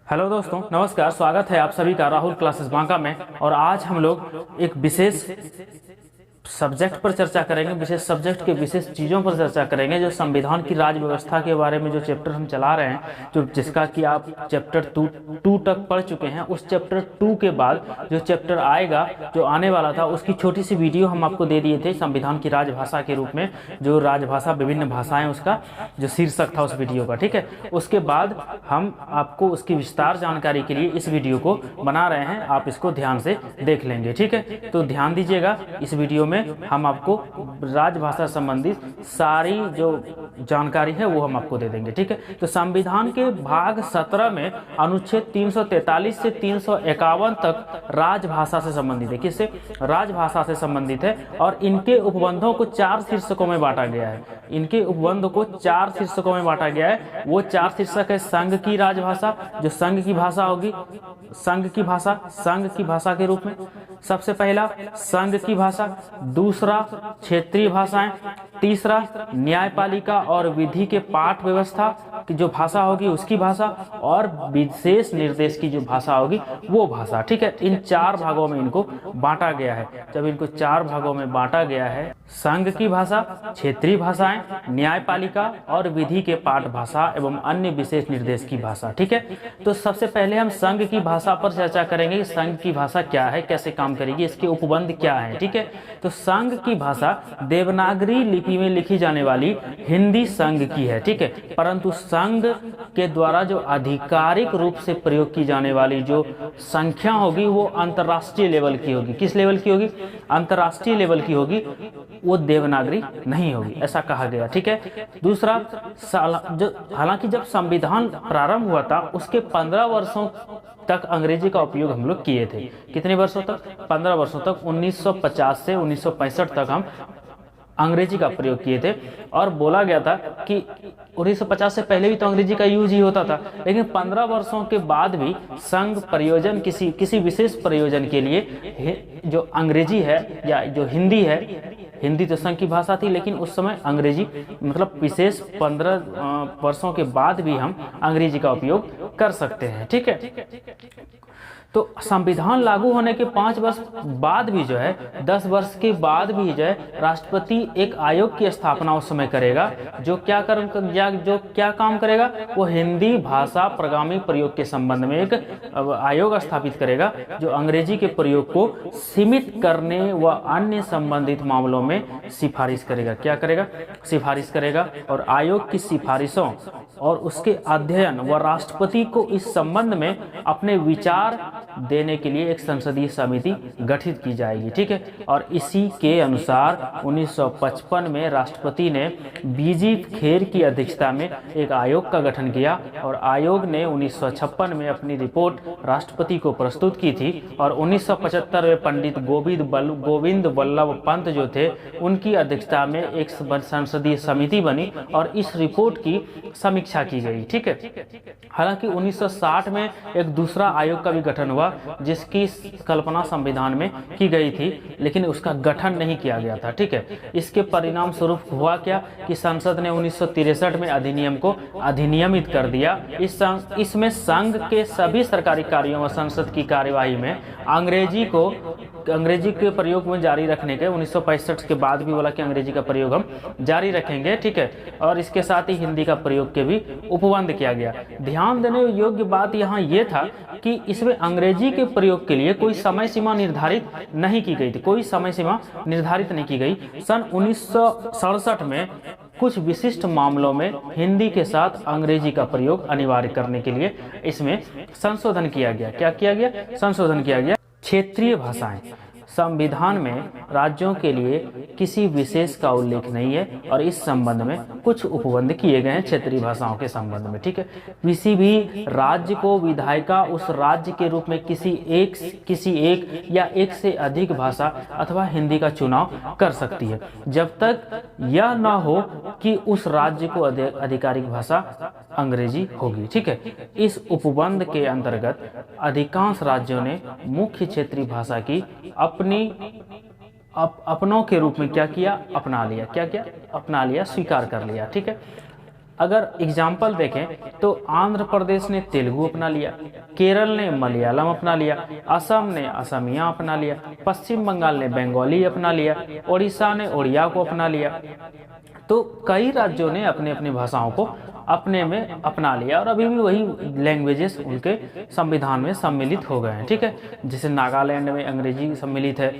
Hello दोस्तों, नमस्कार। स्वागत है आप सभी का राहुल क्लासेस बांका में। और आज हम लोग एक विशेष सब्जेक्ट पर चर्चा करेंगे, विशेष सब्जेक्ट के विशेष चीज़ों पर चर्चा करेंगे, जो संविधान की राज व्यवस्था के बारे में जो चैप्टर हम चला रहे हैं, जो जिसका कि आप चैप्टर टू तक पढ़ चुके हैं। उस चैप्टर 2 के बाद जो चैप्टर आएगा, जो आने वाला था, उसकी छोटी सी वीडियो हम आपको दे दिए थे संविधान की राजभाषा के रूप में। जो राजभाषा विभिन्न भाषाएं, उसका जो शीर्षक था उस वीडियो का, ठीक है। उसके बाद हम आपको उसकी विस्तार जानकारी के लिए इस वीडियो को बना रहे हैं, आप इसको ध्यान से देख लेंगे, ठीक है। तो ध्यान दीजिएगा, इस वीडियो में हम आपको राजभाषा संबंधित सारी जो जानकारी है वो हम आपको दे देंगे, ठीक है। तो संविधान के भाग 17 में अनुच्छेद 343 से 351 तक राजभाषा से संबंधित है। किससे? राजभाषा से संबंधित है। और इनके उपबंधों को 4 शीर्षकों में बांटा गया है। इनके उपबंध को 4 शीर्षकों में बांटा गया है। वो 4 शीर्षक है: संघ की राजभाषा, जो संघ की भाषा होगी, संघ की भाषा, संघ की भाषा के रूप में सबसे पहला संघ की भाषा, दूसरा क्षेत्रीय भाषाएं, तीसरा न्यायपालिका और विधि के पाठ व्यवस्था की जो भाषा होगी उसकी भाषा, और विशेष निर्देश की जो भाषा होगी वो भाषा, ठीक है। इन 4 भागों में इनको बांटा गया है। जब इनको 4 भागों में बांटा गया है, संघ की भाषा, क्षेत्रीय भाषाएं, न्यायपालिका और विधि के पाठ भाषा एवं अन्य विशेष निर्देश की भाषा, ठीक है। तो सबसे पहले हम संघ की भाषा पर चर्चा करेंगे। संघ की भाषा क्या है, कैसे काम करेगी, इसके उपबंध क्या है, ठीक है। तो संघ की भाषा देवनागरी लिपि में लिखी जाने वाली हिंदी संघ की है, ठीक है। परंतु संघ के द्वारा जो आधिकारिक रूप से प्रयोग की जाने वाली जो संख्या होगी वो अंतर्राष्ट्रीय लेवल की होगी। किस लेवल की होगी? अंतर्राष्ट्रीय लेवल की होगी, वो देवनागरी नहीं होगी, ऐसा कहा गया, ठीक है। दूसरा, हालांकि जब संविधान प्रारंभ हुआ था उसके 15 वर्षों तक अंग्रेजी का उपयोग हम लोग किए थे। कितने वर्षों तक? 15 वर्षों तक। 1950 से 1965 तक हम अंग्रेजी का प्रयोग किए थे। और बोला गया था कि 1950 से पहले भी तो अंग्रेजी का यूज ही होता था, लेकिन 15 वर्षों के बाद भी संघ प्रयोजन, किसी विशेष प्रयोजन के लिए जो अंग्रेजी है या जो हिंदी है, हिंदी तो संघ की भाषा थी, लेकिन उस समय अंग्रेजी मतलब विशेष 15 वर्षों के बाद भी हम अंग्रेजी का उपयोग कर सकते हैं, ठीक है। तो संविधान लागू होने के 5 वर्ष बाद भी जो है, 10 वर्ष के बाद भी जो है, राष्ट्रपति एक आयोग की स्थापना उस समय करेगा, जो क्या काम करेगा? वो हिंदी भाषा प्रगामी प्रयोग के संबंध में एक आयोग स्थापित करेगा, जो अंग्रेजी के प्रयोग को सीमित करने व अन्य संबंधित मामलों में सिफारिश करेगा। क्या करेगा? सिफारिश करेगा। और आयोग की सिफारिशों और उसके अध्ययन व राष्ट्रपति को इस संबंध में अपने विचार देने के लिए एक संसदीय समिति गठित की जाएगी, ठीक है। और इसी के अनुसार 1955 में राष्ट्रपति ने बीजी खेर की अध्यक्षता में एक आयोग का गठन किया, और आयोग ने 1956 में अपनी रिपोर्ट राष्ट्रपति को प्रस्तुत की थी। और 1975 में पंडित गोविंद वल्लभ पंत जो थे, उनकी अध्यक्षता में एक संसदीय समिति बनी और इस रिपोर्ट की समीक्षा की गई, ठीक है। हालांकि 1960 में एक दूसरा आयोग का भी गठन हुआ, जिसकी कल्पना संविधान में की गई थी, लेकिन उसका गठन नहीं किया गया था, ठीक है। इसके परिणाम स्वरूप हुआ क्या कि संसद ने 1963 में अधिनियम को अधिनियमित कर दिया। इसमें संघ के सभी सरकारी कार्यों व संसद की कार्यवाही में अंग्रेजी के प्रयोग में जारी रखने के 1965 के बाद भी बोला कि अंग्रेजी का प्रयोग हम जारी रखेंगे, ठीक है। और इसके साथ ही हिंदी का प्रयोग के भी उपबंध किया गया। ध्यान देने योग्य बात यहाँ ये था कि इसमें अंग्रेजी के प्रयोग के लिए कोई समय सीमा निर्धारित नहीं की गई थी, कोई समय सीमा निर्धारित नहीं की गई। सन 1967 में कुछ विशिष्ट मामलों में हिंदी के साथ अंग्रेजी का प्रयोग अनिवार्य करने के लिए इसमें संशोधन किया गया। क्या किया गया? संशोधन किया गया। क्षेत्रीय भाषाएं, संविधान में राज्यों के लिए किसी विशेष का उल्लेख नहीं है, और इस संबंध में कुछ उपबंध किए गए हैं क्षेत्रीय भाषाओं के संबंध में, ठीक है। किसी भी राज्य को विधायिका उस राज्य के रूप में किसी एक या एक से अधिक भाषा अथवा हिंदी का चुनाव कर सकती है, जब तक यह न हो कि उस राज्य को आधिकारिक भाषा अंग्रेजी होगी, ठीक है। इस उपबंध के अंतर्गत अधिकांश राज्यों ने मुख्य क्षेत्रीय भाषा की अपनों के रूप में क्या किया? अपना लिया। क्या किया? अपना लिया, स्वीकार कर लिया, ठीक है। अगर एग्जाम्पल देखें तो आंध्र प्रदेश ने तेलुगु अपना लिया, केरल ने मलयालम अपना लिया, असम ने असमिया अपना लिया, पश्चिम बंगाल ने बंगाली अपना लिया, उड़ीसा ने उड़िया को अपना लिया। तो कई राज्यों ने अपने अपनी भाषाओं को अपने में अपना लिया और अभी भी वही लैंग्वेजेस उनके संविधान में सम्मिलित हो गए हैं। ठीक है, जैसे नागालैंड में अंग्रेजी सम्मिलित है,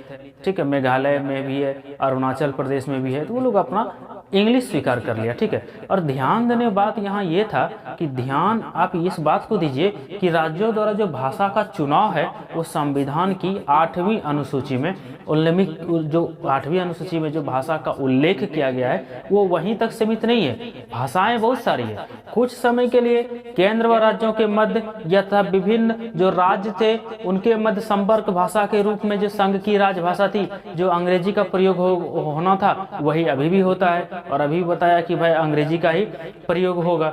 ठीक है, मेघालय में भी है, अरुणाचल प्रदेश में भी है, तो वो लोग अपना इंग्लिश स्वीकार कर लिया। ठीक है, और ध्यान देने बात यहाँ ये था कि ध्यान आप इस बात को दीजिए कि राज्यों द्वारा जो भाषा का चुनाव है वो संविधान की 8वीं अनुसूची में जो 8वीं अनुसूची में जो भाषा का उल्लेख किया गया है वो वहीं तक सीमित नहीं है। भाषाएं बहुत सारी है। कुछ समय के लिए केंद्र व राज्यों के मध्य या विभिन्न जो राज्य थे उनके मध्य संपर्क भाषा के रूप में जो संघ की राजभाषा थी, जो अंग्रेजी का प्रयोग होना था, वही अभी भी होता है। और अभी बताया कि भाई अंग्रेजी का ही प्रयोग होगा।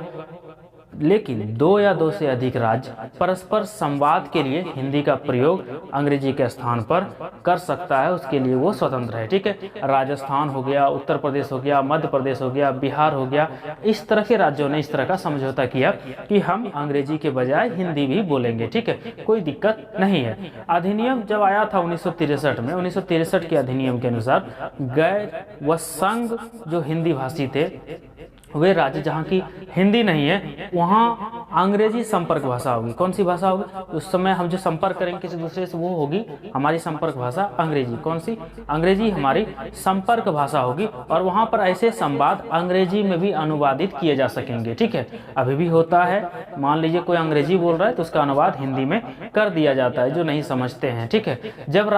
लेकिन 2 या 2 से अधिक राज्य परस्पर संवाद के लिए हिंदी का प्रयोग अंग्रेजी के स्थान पर कर सकता है, उसके लिए वो स्वतंत्र है। ठीक है, राजस्थान हो गया, उत्तर प्रदेश हो गया, मध्य प्रदेश हो गया, बिहार हो गया, इस तरह के राज्यों ने इस तरह का समझौता किया कि हम अंग्रेजी के बजाय हिंदी भी बोलेंगे। ठीक है, कोई दिक्कत नहीं है। अधिनियम जब आया था 1963 में, 1963 के अधिनियम के अनुसार गैर व संघ जो हिंदी भाषी थे वे राज्य जहाँ की हिंदी नहीं है वहाँ अंग्रेजी संपर्क भाषा होगी। कौन सी भाषा होगी? उस समय हम जो संपर्क करेंगे किसी दूसरे से वो होगी हमारी संपर्क भाषा अंग्रेजी। कौन सी? अंग्रेजी हमारी संपर्क भाषा होगी और वहाँ पर ऐसे संवाद अंग्रेजी में भी अनुवादित किए जा सकेंगे। ठीक है, अभी भी होता है। मान लीजिए कोई अंग्रेजी बोल रहा है तो उसका अनुवाद हिंदी में कर दिया जाता है, जो नहीं समझते हैं। ठीक है, जब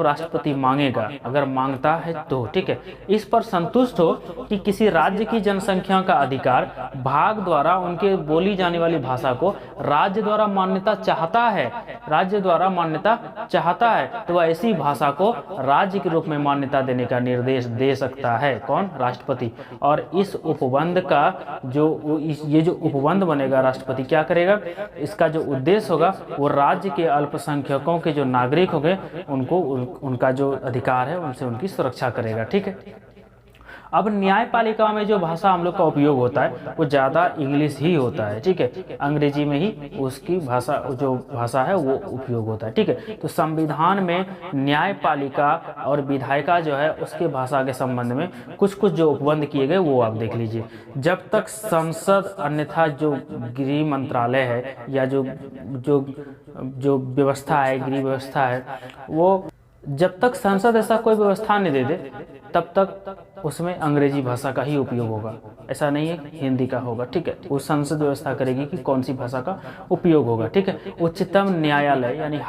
राष्ट्रपति मांगेगा, अगर मांगता है तो ठीक है, इस पर संतुष्ट हो कि किसी राज्य की जनसंख्या का अधिकार भाग द्वारा उनके बोली जाने वाली भाषा को राज्य द्वारा मान्यता चाहता है तो वह ऐसी भाषा को राज्य के रूप में मान्यता देने का निर्देश दे सकता है। कौन? राष्ट्रपति। और इस उपबंध का ये जो उपबंध बनेगा, राष्ट्रपति क्या करेगा? इसका जो उद्देश्य होगा वो राज्य के अल्पसंख्यकों के जो नागरिक होंगे उनको उनका जो अधिकार है उनसे उनकी सुरक्षा करेगा। ठीक है, अब न्यायपालिका में जो भाषा हम लोग का उपयोग होता है वो ज़्यादा इंग्लिश ही होता है। ठीक है, अंग्रेजी में ही उसकी भाषा है वो उपयोग होता है। ठीक है, तो संविधान में न्यायपालिका और विधायिका जो है उसके भाषा के संबंध में कुछ जो उपबंध किए गए वो आप देख लीजिए। जब तक संसद अन्यथा जो गृह मंत्रालय है या जो व्यवस्था है, गृह व्यवस्था है, वो जब तक संसद ऐसा कोई व्यवस्था नहीं दे दे तब तक उसमें अंग्रेजी भाषा का ही उपयोग होगा। ऐसा नहीं है हिंदी का होगा। ठीक है, वो संसद व्यवस्था करेगी कि कौन सी भाषा का उपयोग होगा। ठीक है, उच्चतम न्यायालय यानी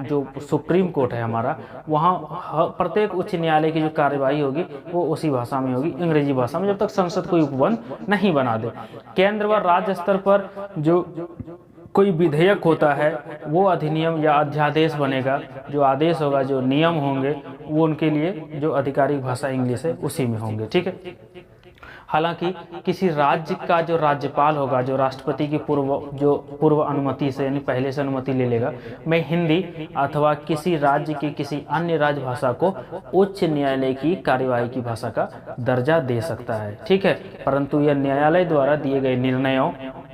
जो सुप्रीम कोर्ट है हमारा, वहाँ प्रत्येक उच्च न्यायालय की जो कार्यवाही होगी वो उसी भाषा में होगी, अंग्रेजी भाषा में, जब तक संसद कोई उपबंध नहीं बना दे। केंद्र व राज्य स्तर पर जो कोई विधेयक होता है वो अधिनियम या अध्यादेश बनेगा, जो आदेश होगा, जो नियम होंगे वो उनके लिए जो आधिकारिक भाषा इंग्लिश है उसी में होंगे। ठीक है, हालांकि किसी राज्य का जो राज्यपाल होगा, जो राष्ट्रपति की पूर्व अनुमति से यानी पहले से अनुमति ले लेगा, मैं हिंदी अथवा किसी राज्य की किसी अन्य राजभाषा को उच्च न्यायालय की कार्यवाही की भाषा का दर्जा दे सकता है। ठीक है, परंतु यह न्यायालय द्वारा दिए गए निर्णयों,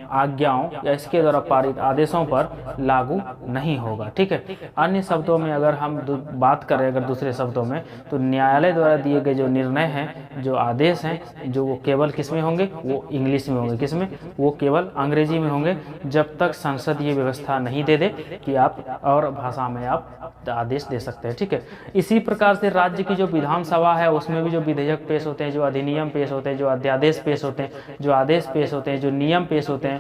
आज्ञाओं या इसके द्वारा पारित आदेशों पर लागू नहीं होगा। ठीक है, अन्य शब्दों में अगर हम बात करें अगर दूसरे शब्दों में, तो न्यायालय द्वारा दिए गए जो निर्णय हैं, जो आदेश हैं, जो वो केवल किस में होंगे? वो इंग्लिश में होंगे। किस में? वो केवल अंग्रेजी में होंगे, जब तक संसद ये व्यवस्था नहीं दे दे कि आप और भाषा में आप आदेश दे सकते हैं। ठीक है, इसी प्रकार से राज्य की जो विधानसभा है उसमें भी जो विधेयक पेश होते हैं, जो अधिनियम पेश होते हैं, जो अध्यादेश पेश होते हैं, जो आदेश पेश होते हैं, जो नियम पेश होते हैं,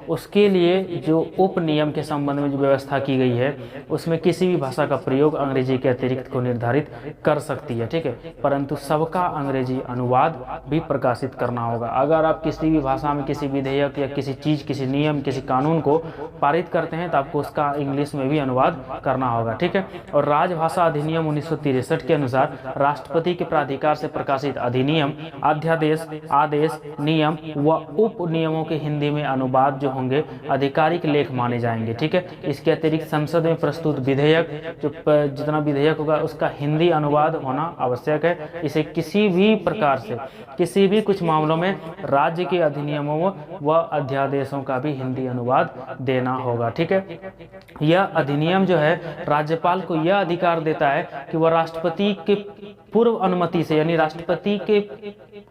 उसके लिए जो उप नियम के संबंध में जो व्यवस्था की गई है उसमें किसी भी भाषा का प्रयोग अंग्रेजी के अतिरिक्त को निर्धारित कर सकती है। ठीक है, परंतु सबका अंग्रेजी अनुवाद भी प्रकाशित करना होगा। अगर आप किसी भी भाषा में किसी विधेयक या किसी चीज, किसी नियम, किसी कानून को पारित करते हैं तो आपको उसका इंग्लिश में भी अनुवाद करना होगा। ठीक है, और राजभाषा अधिनियम 1963 के अनुसार राष्ट्रपति के प्राधिकार से प्रकाशित अधिनियम, अध्यादेश, आदेश, नियम व उप नियमों के हिंदी में अनुवाद जो होंगे आधिकारिक लेख माने जाएंगे। ठीक है, इसके अतिरिक्त संसद में प्रस्तुत विधेयक जो जितना विधेयक होगा उसका हिंदी अनुवाद होना आवश्यक है। इसे किसी भी प्रकार से किसी भी कुछ मामलों में राज्य के अधिनियमों व अध्यादेशों का भी हिंदी अनुवाद देना होगा। ठीक है, यह अधिनियम जो है राज्यपाल को यह अधिकार देता है कि वह राष्ट्रपति के पूर्व अनुमति से, यानी राष्ट्रपति के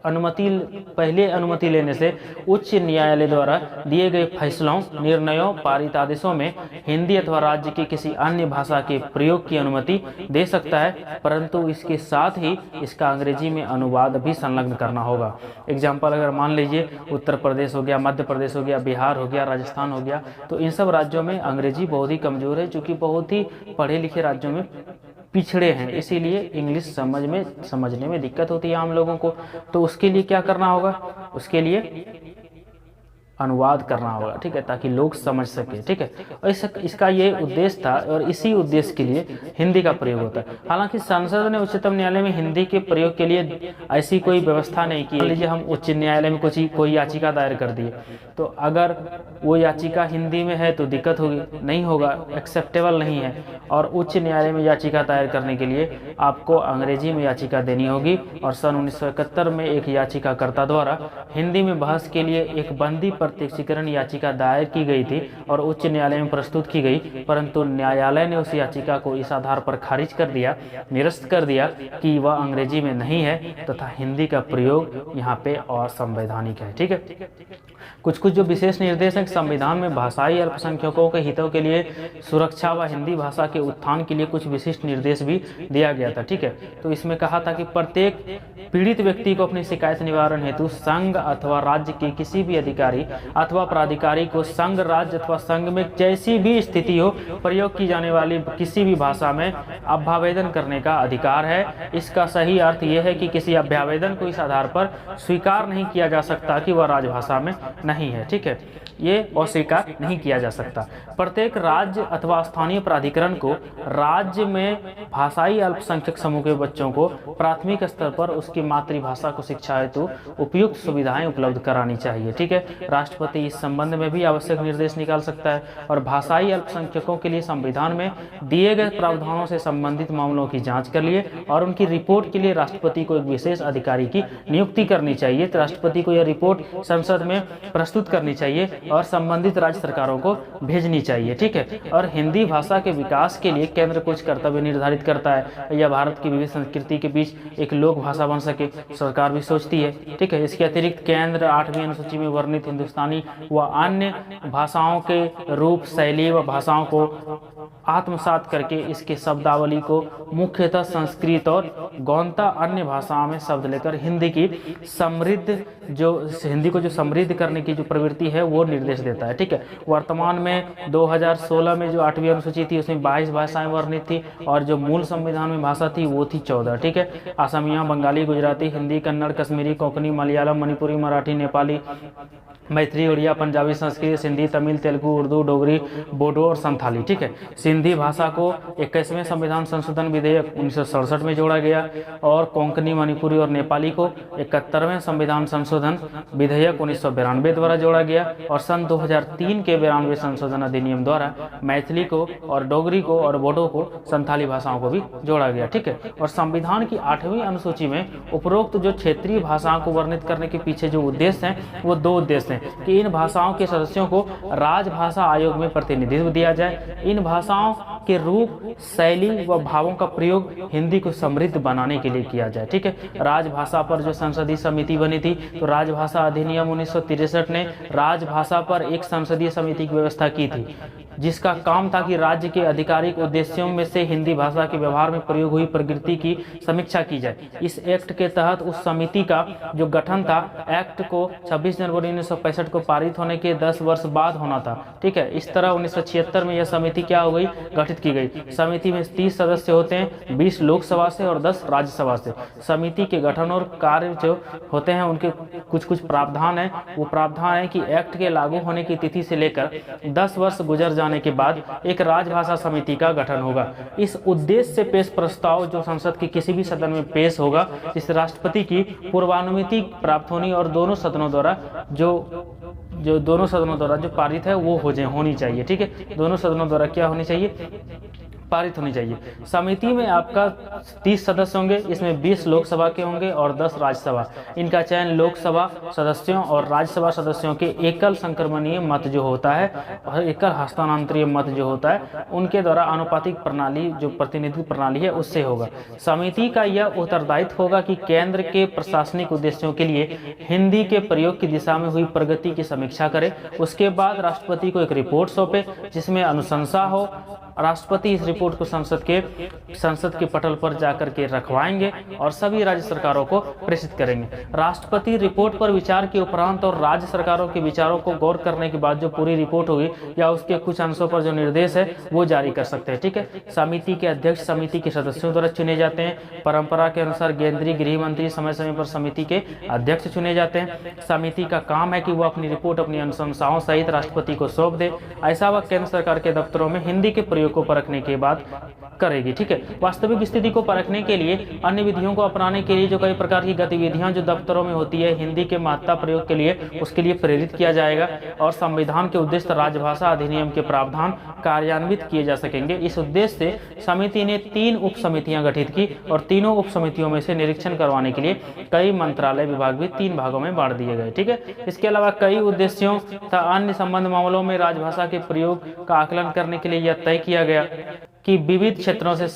पहले अनुमति लेने से उच्च न्यायालय द्वारा दिए गए फैसलों, निर्णयों, पारित आदेशों में हिंदी अथवा राज्य की किसी अन्य भाषा के प्रयोग की अनुमति दे सकता है, परंतु इसके साथ ही इसका अंग्रेजी में अनुवाद भी संलग्न करना होगा। एग्जाम्पल अगर मान लीजिए उत्तर प्रदेश हो गया, मध्य प्रदेश हो गया, बिहार हो गया, राजस्थान हो गया, तो इन सब राज्यों में अंग्रेजी बहुत ही कमजोर है, चूंकि बहुत ही पढ़े लिखे राज्यों में पिछड़े हैं, इसीलिए इंग्लिश समझने में दिक्कत होती है आम लोगों को। तो उसके लिए क्या करना होगा, उसके लिए अनुवाद करना होगा। ठीक है, ताकि लोग समझ सके। ठीक है, और इसका ये उद्देश्य था और इसी उद्देश्य के लिए हिंदी का प्रयोग होता है। हालांकि संसद ने उच्चतम न्यायालय में हिंदी के प्रयोग के लिए ऐसी कोई व्यवस्था नहीं की। मान लीजिए हम उच्च न्यायालय में कोई याचिका दायर कर दिए, तो अगर वो याचिका हिंदी में है तो दिक्कत होगी, नहीं होगा, एक्सेप्टेबल नहीं है। और उच्च न्यायालय में याचिका दायर करने के लिए आपको अंग्रेजी में याचिका देनी होगी। और सन 1971 में एक याचिकाकर्ता द्वारा हिंदी में बहस के लिए एक बंदी प्रत्यक्षीकरण याचिका दायर की गई थी और उच्च न्यायालय में प्रस्तुत की गई, परंतु न्यायालय ने उस याचिका को इस आधार पर खारिज कर दिया, निरस्त कर दिया कि वह अंग्रेजी में नहीं है तथा हिंदी का प्रयोग यहाँ पे असंवैधानिक है। ठीक है, कुछ जो विशेष निर्देश हैं संविधान में भाषाई अल्पसंख्यकों के हितों के लिए सुरक्षा व हिंदी भाषा के उत्थान के लिए कुछ विशिष्ट निर्देश भी दिया गया था। ठीक है, तो इसमें कहा था कि प्रत्येक पीड़ित व्यक्ति को अपनी शिकायत निवारण हेतु संघ अथवा राज्य के किसी भी अधिकारी अथवा प्राधिकारी को संघ, राज्य अथवा संघ में जैसी भी स्थिति हो प्रयोग की जाने वाली किसी भी भाषा में अभ्यावेदन करने का अधिकार है। इसका सही अर्थ यह है कि किसी अभ्यावेदन को इस आधार पर स्वीकार नहीं किया जा सकता कि वह राजभाषा में नहीं है। ठीक है, ये अस्वीकार नहीं किया जा सकता। प्रत्येक राज्य अथवा स्थानीय प्राधिकरण को राज्य में भाषाई अल्पसंख्यक समूह के बच्चों को प्राथमिक स्तर पर उसकी मातृभाषा को शिक्षा हेतु उपयुक्त सुविधाएं उपलब्ध करानी चाहिए। ठीक है, राष्ट्रपति इस संबंध में भी आवश्यक निर्देश निकाल सकता है। और भाषाई अल्पसंख्यकों के लिए संविधान में दिए गए प्रावधानों से संबंधित मामलों की जांच कर लिए और उनकी रिपोर्ट के लिए राष्ट्रपति को एक विशेष अधिकारी की नियुक्ति करनी चाहिए। तो राष्ट्रपति को यह रिपोर्ट संसद में प्रस्तुत करनी चाहिए और संबंधित राज्य सरकारों को भेजनी चाहिए। ठीक है, और हिंदी भाषा के विकास के लिए केंद्र कुछ कर्तव्य निर्धारित करता है या भारत की विविध संस्कृति के बीच एक लोक भाषा बन सके, सरकार भी सोचती है। ठीक है, इसके अतिरिक्त केंद्र 8वीं अनुसूची में वर्णित हिंदुस्तानी व अन्य भाषाओं के रूप, शैली व भाषाओं को आत्मसात करके इसके शब्दावली को मुख्यतः संस्कृत और गौणता अन्य भाषाओं में शब्द लेकर हिंदी को जो समृद्ध करने की जो प्रवृत्ति है वो निर्देश देता है। ठीक है, वर्तमान में 2016 में जो 8वीं अनुसूची थी उसमें 22 भाषाएं वर्णित थी और जो मूल संविधान में भाषा थी वो थी 14। ठीक है, असमिया, बंगाली, गुजराती, हिंदी, कन्नड़, कश्मीरी, कोंकणी, मलयालम, मणिपुरी, मराठी, नेपाली, मैथिली, उड़िया, पंजाबी, संस्कृत, सिंधी, तमिल, तेलुगु, उर्दू, डोगरी, बोडो और संथाली। ठीक है, सिंधी भाषा को 21वें संविधान संशोधन विधेयक 1967 में जोड़ा गया और कोंकणी, मणिपुरी और नेपाली को 71वें संविधान संशोधन विधेयक 1992 द्वारा जोड़ा गया और सन 2003 के 92वें संशोधन अधिनियम द्वारा मैथिली को और डोगरी को और बोडो को संथाली भाषाओं को भी जोड़ा गया। ठीक है, और संविधान की 8वीं अनुसूची में उपरोक्त जो क्षेत्रीय भाषाओं को वर्णित करने के पीछे जो उद्देश्य हैं वो 2 उद्देश्य हैं कि इन भाषाओं के सदस्यों को राजभाषा आयोग में प्रतिनिधित्व दिया जाए, इन भाषाओं के रूप, शैली व भावों का प्रयोग हिंदी को समृद्ध बनाने के लिए किया जाए। ठीक है, राजभाषा पर जो संसदीय समिति बनी थी, तो राजभाषा अधिनियम 1963 ने राजभाषा पर एक संसदीय समिति की व्यवस्था की थी जिसका काम था कि राज्य के आधिकारिक उद्देश्यों में से हिंदी भाषा के व्यवहार में प्रयोग हुई प्रकृति की समीक्षा की जाए। इस एक्ट के तहत उस समिति का जो गठन था, एक्ट को 26 जनवरी 1965 को पारित होने के 10 वर्ष बाद होना था। ठीक है, इस तरह 1976 में यह समिति क्या हो गई, गठित की गई। समिति में 30 सदस्य होते हैं, 20 लोकसभा से और 10 राज्यसभा से। समिति के गठन और कार्य जो होते हैं उनके कुछ प्रावधान है। वो प्रावधान है कि एक्ट के लागू होने की तिथि से लेकर 10 वर्ष गुजर जाने के बाद एक राजभाषा समिति का गठन होगा। इस उद्देश्य से पेश प्रस्ताव जो संसद के किसी भी सदन में पेश होगा, जिस राष्ट्रपति की पूर्वानुमति प्राप्त होनी और दोनों सदनों द्वारा जो जो दोनों सदनों द्वारा जो पारित है वो होनी चाहिए। ठीक है, दोनों सदनों द्वारा क्या होनी चाहिए, पारित होनी चाहिए। समिति में आपका 30 सदस्य होंगे, इसमें 20 लोकसभा के होंगे और 10 राज्यसभा। इनका चयन लोकसभा सदस्यों और राज्यसभा सदस्यों के एकल संक्रमणीय मत जो होता है और एकल हस्तांतरीय मत जो होता है उनके द्वारा आनुपातिक प्रणाली जो प्रतिनिधित्व प्रणाली है उससे होगा। समिति का यह उत्तरदायित्व होगा कि केंद्र के प्रशासनिक उद्देश्यों के लिए हिंदी के प्रयोग की दिशा में हुई प्रगति की समीक्षा करे। उसके बाद राष्ट्रपति को एक रिपोर्ट सौंपे जिसमें अनुशंसा हो। राष्ट्रपति इस रिपोर्ट को संसद के पटल पर जाकर के रखवाएंगे और सभी राज्य सरकारों को प्रेषित करेंगे। राष्ट्रपति रिपोर्ट पर विचार के उपरांत और राज्य सरकारों के विचारों को गौर करने के बाद जो पूरी रिपोर्ट होगी या उसके कुछ अंशों पर जो निर्देश है वो जारी कर सकते हैं। ठीक है, समिति के अध्यक्ष समिति के सदस्यों द्वारा चुने जाते हैं। परंपरा के अनुसार केंद्रीय गृह मंत्री समय समय पर समिति के अध्यक्ष चुने जाते हैं। समिति का काम है कि वो अपनी रिपोर्ट अपनी अनुशंसाओं सहित राष्ट्रपति को सौंप दे। ऐसा वह केंद्र सरकार के दफ्तरों में हिंदी के प्रयोग को परखने के बाद करेगी। ठीक है, वास्तविक स्थिति को परखने के लिए अन्य विधियों को अपनाने के लिए जो कई प्रकार की गतिविधियां जो दफ्तरों में होती है हिंदी के महत्ता प्रयोग के लिए उसके लिए प्रेरित किया जाएगा और संविधान के उद्देश्य राजभाषा अधिनियम के प्रावधान कार्यान्वित किए जा सकेंगे। इस उद्देश्य से समिति ने 3 उप समितियां गठित की और तीनों उप समितियों में से निरीक्षण करवाने के लिए कई मंत्रालय विभाग भी 3 भागों में बांट दिए गए। ठीक है, इसके अलावा कई उद्देश्यों तथा अन्य संबंध मामलों में राजभाषा के प्रयोग का आकलन करने के लिए यह तय किया गया कि विविध क्षेत्रों से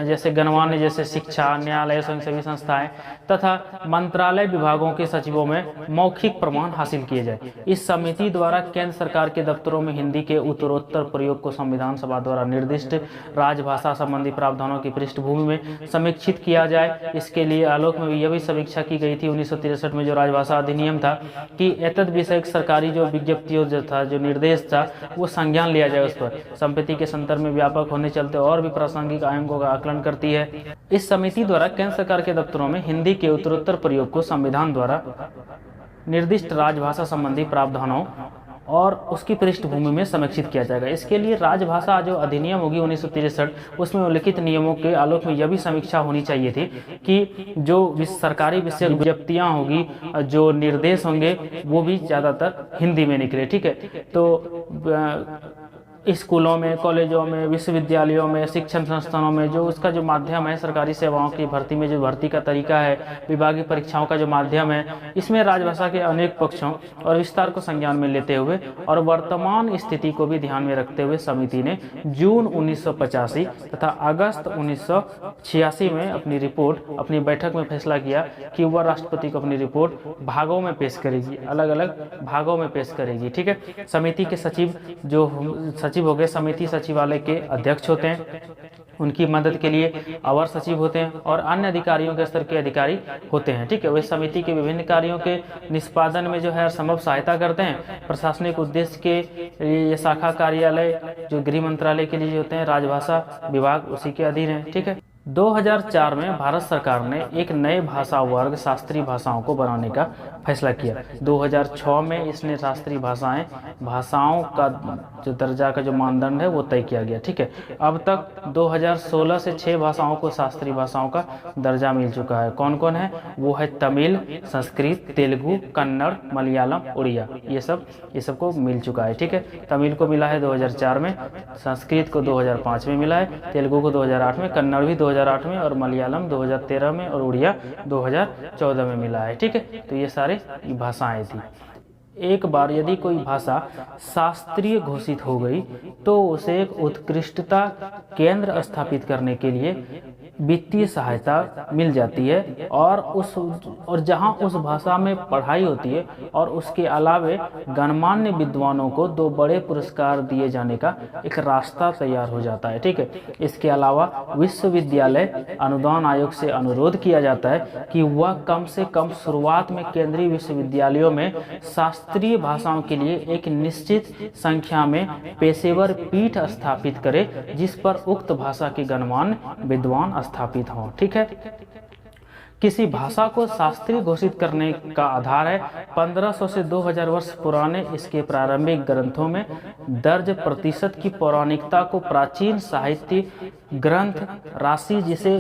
जैसे गणमान्य जैसे शिक्षा, न्यायालय, स्वयंसेवी संस्थाएं तथा मंत्रालय विभागों के सचिवों में मौखिक प्रमाण हासिल किए जाए। इस समिति द्वारा केंद्र सरकार के दफ्तरों में हिंदी के उत्तरोत्तर प्रयोग को संविधान सभा द्वारा निर्दिष्ट राजभाषा संबंधी प्रावधानों की पृष्ठभूमि में समीक्षित किया जाए। इसके लिए आलोक में यह भी समीक्षा की गई थी 1963 में जो राजभाषा अधिनियम था कि एतद विषयक सरकारी जो विज्ञप्तियों जो था जो निर्देश था वो संज्ञान लिया जाए उस पर। संपत्ति के संदर्भ में व्यापक होने चलते और भी प्रासंगिक आयंकों का आकलन करती है। इस समिति द्वारा केंद्र सरकार के दफ्तरों में हिंदी के उत्तरोत्तर प्रयोग को संविधान द्वारा निर्दिष्ट राजभाषा संबंधी प्रावधानों और उसकी पृष्ठभूमि में समीक्षित किया जाएगा। इसके लिए राजभाषा जो अधिनियम होगी 1963 उसमें उल्लिखित नियमों के आलोक में यह भी समीक्षा होनी चाहिए थी कि जो सरकारी विषय विज्ञप्तियां होगी जो निर्देश होंगे वो भी ज्यादातर हिंदी में निकले। ठीक है, तो स्कूलों में, कॉलेजों में, विश्वविद्यालयों में, शिक्षण संस्थानों में जो उसका जो माध्यम है सरकारी सेवाओं की भर्ती में जो भर्ती का तरीका है, विभागीय परीक्षाओं का जो माध्यम है, इसमें राजभाषा के अनेक पक्षों और विस्तार को संज्ञान में लेते हुए और वर्तमान स्थिति को भी ध्यान में रखते हुए समिति ने जून 1985 तथा अगस्त 1986 में अपनी बैठक में फैसला किया कि वह राष्ट्रपति को अपनी रिपोर्ट भागों में पेश करेगी, अलग अलग भागों में पेश करेगी। ठीक है, समिति के सचिव सचिव हो गए, समिति सचिवालय के अध्यक्ष होते हैं, उनकी मदद के लिए अवर सचिव होते हैं और अन्य अधिकारियों के स्तर के अधिकारी होते हैं। ठीक है, वे समिति के विभिन्न कार्यों के निष्पादन में जो है संभव सहायता करते हैं। प्रशासनिक उद्देश्य के ये शाखा कार्यालय जो गृह मंत्रालय के लिए होते हैं, राजभाषा विभाग उसी के अधीन है। ठीक है, 2004 में भारत सरकार ने एक नए भाषा वर्ग शास्त्रीय भाषाओं को बनाने का फैसला किया। 2006 में इसने शास्त्रीय भाषाओं का जो दर्जा का जो मानदंड है वो तय किया गया। ठीक है, अब तक 2016 से 6 भाषाओं को शास्त्रीय भाषाओं का दर्जा मिल चुका है। कौन कौन है? वो है तमिल, संस्कृत, तेलुगु, कन्नड़, मलयालम, उड़िया, ये सब को मिल चुका है। ठीक है, तमिल को मिला है 2004 में, संस्कृत को 2005 में मिला है, तेलुगु को 2008 में, कन्नड़ भी 2008 में और मलयालम 2013 में और उड़िया 2014 में मिला है। ठीक है, तो ये सारे भाषाएं थी। एक बार यदि कोई भाषा शास्त्रीय घोषित हो गई तो उसे एक उत्कृष्टता केंद्र स्थापित करने के लिए वित्तीय सहायता मिल जाती है और जहां उस भाषा में पढ़ाई होती है और उसके अलावे गणमान्य विद्वानों को 2 बड़े पुरस्कार दिए जाने का एक रास्ता तैयार हो जाता है। ठीक है, इसके अलावा विश्वविद्यालय अनुदान आयोग से अनुरोध किया जाता है कि वह कम से कम शुरुआत में केंद्रीय विश्वविद्यालयों में शास्त्रीय भाषाओं के लिए एक निश्चित संख्या में पेशेवर पीठ स्थापित करे जिस पर उक्त भाषा के गणमान्य विद्वान स्थापित हों। ठीक है, किसी भाषा को शास्त्रीय घोषित करने का आधार है 1500 से 2000 वर्ष पुराने इसके प्रारंभिक ग्रंथों में दर्ज प्रतिशत की पौराणिकता को प्राचीन साहित्य ग्रंथ राशि जिसे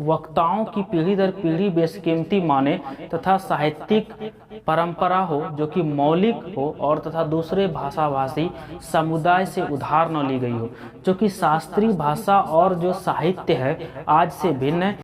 वक्ताओं की पीढ़ी दर पीढ़ी बेशकीमती माने तथा साहित्यिक परंपरा हो जो कि मौलिक हो और तथा दूसरे भाषाभाषी समुदाय से उधार न ली गई हो, जो कि शास्त्रीय भाषा और जो साहित्य है आज से भिन्न है।